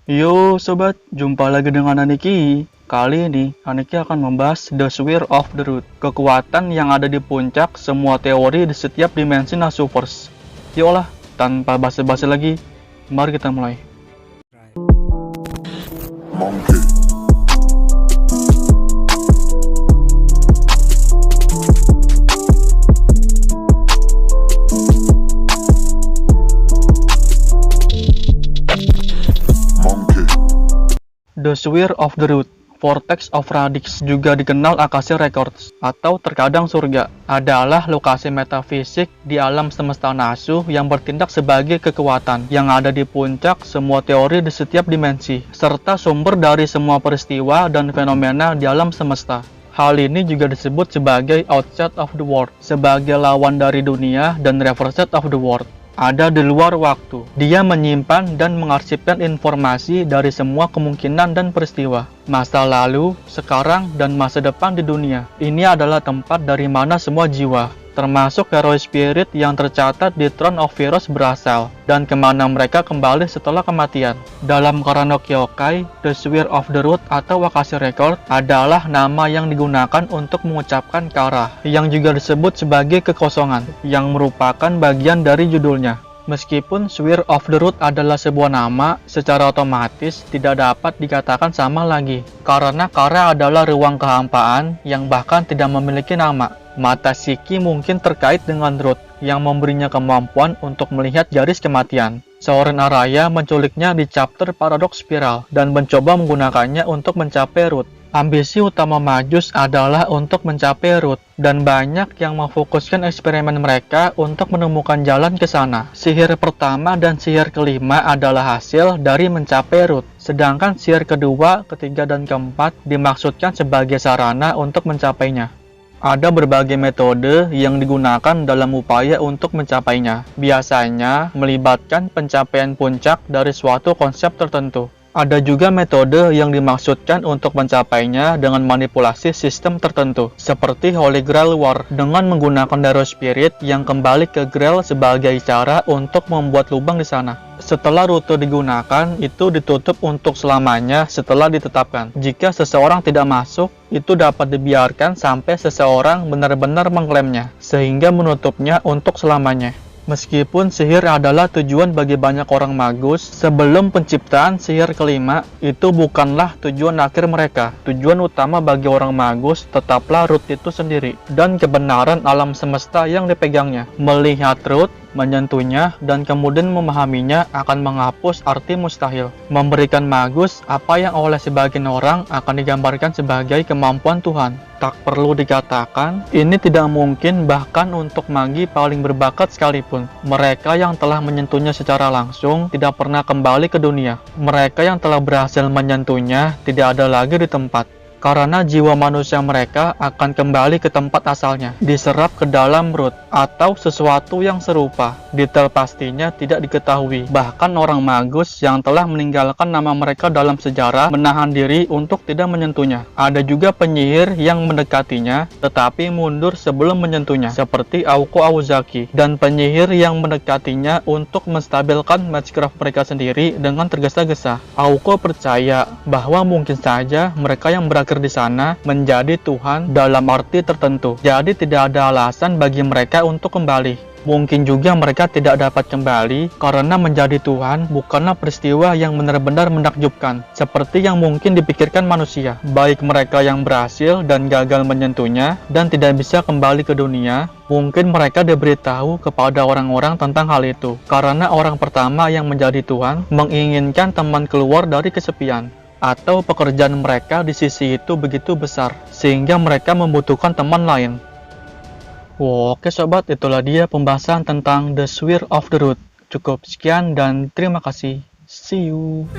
Yo sobat, jumpa lagi dengan Aniki. Kali ini, Aniki akan membahas The Sphere of the Root, kekuatan yang ada di puncak semua teori di setiap dimensi Nasuverse. Yolah, tanpa basa-basi lagi, mari kita mulai. Monkey. The Sphere of the Root, Vortex of Radix, juga dikenal Akasha Records atau terkadang surga, adalah lokasi metafisik di alam semesta Nasu yang bertindak sebagai kekuatan yang ada di puncak semua teori di setiap dimensi, serta sumber dari semua peristiwa dan fenomena di alam semesta. Hal ini juga disebut sebagai outside of the world, sebagai lawan dari dunia, dan reverse of the world, ada di luar waktu. Dia menyimpan dan mengarsipkan informasi dari semua kemungkinan dan peristiwa, masa lalu, sekarang, dan masa depan di dunia. Ini adalah tempat dari mana semua jiwa, termasuk hero spirit yang tercatat di Throne of Heroes berasal, dan kemana mereka kembali setelah kematian. Dalam Karano Kyokai, The Sphere of the Root atau Akasha Record adalah nama yang digunakan untuk mengucapkan kara, yang juga disebut sebagai kekosongan, yang merupakan bagian dari judulnya. Meskipun Sphere of the Root adalah sebuah nama, secara otomatis tidak dapat dikatakan sama lagi, karena kara adalah ruang kehampaan yang bahkan tidak memiliki nama. Mata Shiki mungkin terkait dengan Root, yang memberinya kemampuan untuk melihat garis kematian. Seorang Araya menculiknya di chapter Paradox Spiral dan mencoba menggunakannya untuk mencapai Root. Ambisi utama Magus adalah untuk mencapai Root, dan banyak yang memfokuskan eksperimen mereka untuk menemukan jalan ke sana. Sihir pertama dan sihir kelima adalah hasil dari mencapai Root, sedangkan sihir kedua, ketiga, dan keempat dimaksudkan sebagai sarana untuk mencapainya. Ada berbagai metode yang digunakan dalam upaya untuk mencapainya, biasanya melibatkan pencapaian puncak dari suatu konsep tertentu. Ada juga metode yang dimaksudkan untuk mencapainya dengan manipulasi sistem tertentu, seperti Holy Grail War, dengan menggunakan Darrow Spirit yang kembali ke Grail sebagai cara untuk membuat lubang di sana. Setelah rute digunakan, itu ditutup untuk selamanya setelah ditetapkan. Jika seseorang tidak masuk, itu dapat dibiarkan sampai seseorang benar-benar mengklaimnya, sehingga menutupnya untuk selamanya. Meskipun sihir adalah tujuan bagi banyak orang magus, sebelum penciptaan sihir kelima, itu bukanlah tujuan akhir mereka. Tujuan utama bagi orang magus tetaplah Root itu sendiri, dan kebenaran alam semesta yang dipegangnya. Melihat Root, menyentuhnya, dan kemudian memahaminya akan menghapus arti mustahil. Memberikan magus apa yang oleh sebagian orang akan digambarkan sebagai kemampuan Tuhan. Tak perlu dikatakan, ini tidak mungkin bahkan untuk magi paling berbakat sekalipun. Mereka yang telah menyentuhnya secara langsung tidak pernah kembali ke dunia. Mereka yang telah berhasil menyentuhnya tidak ada lagi di tempat, karena jiwa manusia mereka akan kembali ke tempat asalnya, diserap ke dalam Root, atau sesuatu yang serupa. Detail pastinya tidak diketahui. Bahkan orang magus yang telah meninggalkan nama mereka dalam sejarah menahan diri untuk tidak menyentuhnya. Ada juga penyihir yang mendekatinya, tetapi mundur sebelum menyentuhnya, seperti Aoko Aozaki, dan penyihir yang mendekatinya untuk menstabilkan Magecraft mereka sendiri dengan tergesa-gesa. Aoko percaya bahwa mungkin saja mereka yang berakhir di sana menjadi Tuhan dalam arti tertentu, jadi tidak ada alasan bagi mereka untuk kembali. Mungkin juga mereka tidak dapat kembali karena menjadi Tuhan bukanlah peristiwa yang benar-benar menakjubkan, seperti yang mungkin dipikirkan manusia. Baik mereka yang berhasil dan gagal menyentuhnya dan tidak bisa kembali ke dunia, mungkin mereka diberitahu kepada orang-orang tentang hal itu, karena orang pertama yang menjadi Tuhan menginginkan teman keluar dari kesepian, atau pekerjaan mereka di sisi itu begitu besar, sehingga mereka membutuhkan teman lain. Oke sobat, itulah dia pembahasan tentang The Sphere of the Root. Cukup sekian dan terima kasih. See you.